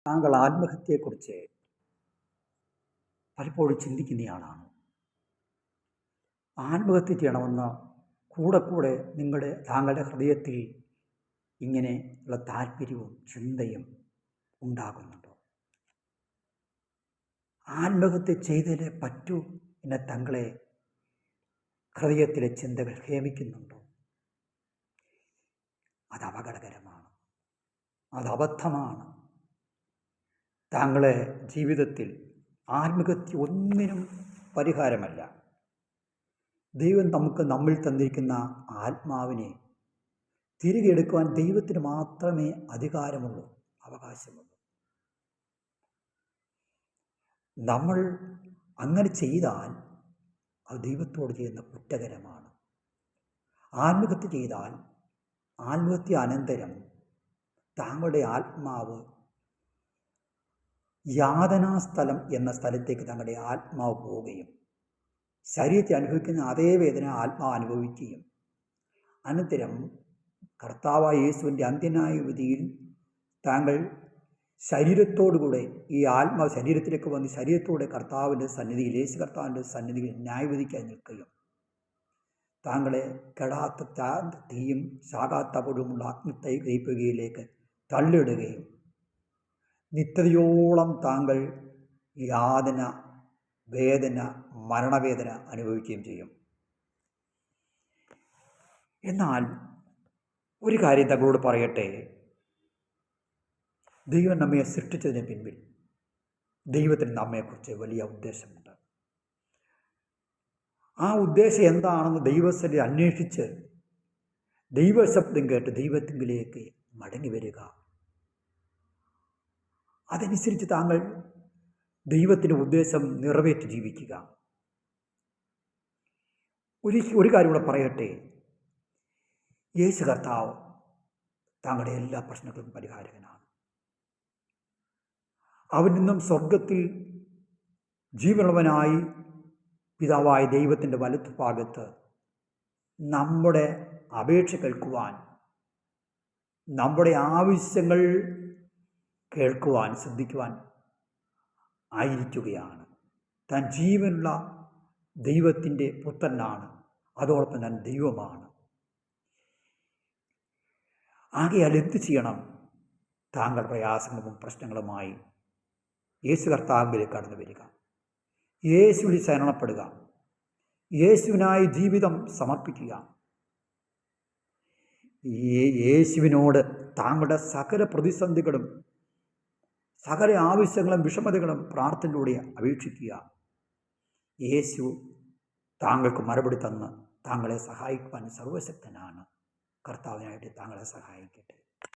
താങ്കൾ ആത്മഹത്യയെക്കുറിച്ച് പലപ്പോഴും ചിന്തിക്കുന്നയാളാണ്. ആത്മഹത്യ ചെയ്യണമെന്ന് കൂടെ താങ്കളുടെ ഹൃദയത്തിൽ ഇങ്ങനെയുള്ള താല്പര്യവും ചിന്തയും ഉണ്ടാകുന്നുണ്ടോ? ആത്മഹത്യ ചെയ്തതിലേ പറ്റൂ എന്ന താങ്കളെ ഹൃദയത്തിലെ ചിന്തകൾ ഹേമിക്കുന്നുണ്ടോ? അത് അപകടകരമാണ്, അത് അബദ്ധമാണ്. താങ്കളെ ജീവിതത്തിൽ ആത്മഹത്യ ഒന്നിനും പരിഹാരമല്ല. ദൈവം നമ്മിൽ തന്നിരിക്കുന്ന ആത്മാവിനെ തിരികെ എടുക്കുവാൻ ദൈവത്തിന് മാത്രമേ അധികാരമുള്ളൂ, അവകാശമുള്ളൂ. നമ്മൾ അങ്ങനെ ചെയ്താൽ അത് ദൈവത്തോട് ചെയ്യുന്ന കുറ്റകരമാണ്. ആത്മഹത്യ ചെയ്താൽ ആത്മഹത്യ അനന്തരം താങ്കളുടെ ആത്മാവ് യാതനാസ്ഥലം എന്ന സ്ഥലത്തേക്ക് താങ്കളുടെ ആത്മാവ് പോവുകയും ശരീരത്തിൽ അനുഭവിക്കുന്ന അതേ വേദന ആത്മാവ് അനുഭവിക്കുകയും അനന്തരം കർത്താവായ യേശുവിൻ്റെ അന്ത്യനായ വിധിയിൽ താങ്കൾ ശരീരത്തോടുകൂടെ ഈ ആത്മാവ് ശരീരത്തിലേക്ക് വന്ന് ശരീരത്തോടെ കർത്താവിൻ്റെ സന്നിധിയിൽ യേശു കർത്താവിൻ്റെ സന്നിധിയിൽ ന്യായവിധിക്കായി നിൽക്കുകയും താങ്കളെ കെടാത്ത തീയും ശാകാത്ത പൊടുമുള്ള അഗ്നിത്തൈപ്പുകയിലേക്ക് തള്ളിയിടുകയും നിത്യതയോളം താങ്കൾ യാതന, വേദന, മരണവേദന അനുഭവിക്കുകയും ചെയ്യും. എന്നാൽ ഒരു കാര്യം താങ്കളോട് പറയട്ടെ, ദൈവം നമ്മെ സൃഷ്ടിച്ചതിന് പിൻപിൽ ദൈവത്തിന് നമ്മെക്കുറിച്ച് വലിയ ഉദ്ദേശമുണ്ട്. ആ ഉദ്ദേശം എന്താണെന്ന് ദൈവസ്ഥനെ അന്വേഷിച്ച് ദൈവശബ്ദം കേട്ട് ദൈവത്തിങ്കിലേക്ക് മടങ്ങി വരിക. അതനുസരിച്ച് താങ്കൾ ദൈവത്തിൻ്റെ ഉദ്ദേശം നിറവേറ്റി ജീവിക്കുക. ഒരു കാര്യം കൂടെ പറയട്ടെ, യേശു കർത്താവ് താങ്കളുടെ എല്ലാ പ്രശ്നങ്ങൾക്കും പരിഹാരകനാണ്. അവൻ നിന്നും സ്വർഗത്തിൽ ജീവനുള്ളവനായി പിതാവായ ദൈവത്തിൻ്റെ വലത്ത് ഭാഗത്ത് നമ്മുടെ അപേക്ഷ കേൾക്കുവാൻ, നമ്മുടെ ആവശ്യങ്ങൾ കേൾക്കുവാൻ, ശ്രദ്ധിക്കുവാൻ ആയിരിക്കുകയാണ്. താൻ ജീവനുള്ള ദൈവത്തിൻ്റെ പുത്രനാണ്, അതോടൊപ്പം താൻ ദൈവമാണ്. ആകയാൽ എന്ത് ചെയ്യണം? താങ്കൾ പ്രയാസങ്ങളും പ്രശ്നങ്ങളുമായി യേശു കർത്താവിലേക്ക് കടന്നു വരിക, യേശുവിൽ ശരണപ്പെടുക, യേശുവിനായി ജീവിതം സമർപ്പിക്കുക. യേശുവിനോട് താങ്കളുടെ സകല പ്രതിസന്ധികളും സകല ആവശ്യങ്ങളും വിഷമതകളും പ്രാർത്ഥനയിലൂടെ അപേക്ഷിക്കുക. യേശു താങ്കൾക്ക് മറുപടി തന്ന് താങ്കളെ സഹായിക്കുവാൻ സർവശക്തനാണ്. കർത്താവിനായിട്ട് താങ്കളെ സഹായിക്കട്ടെ.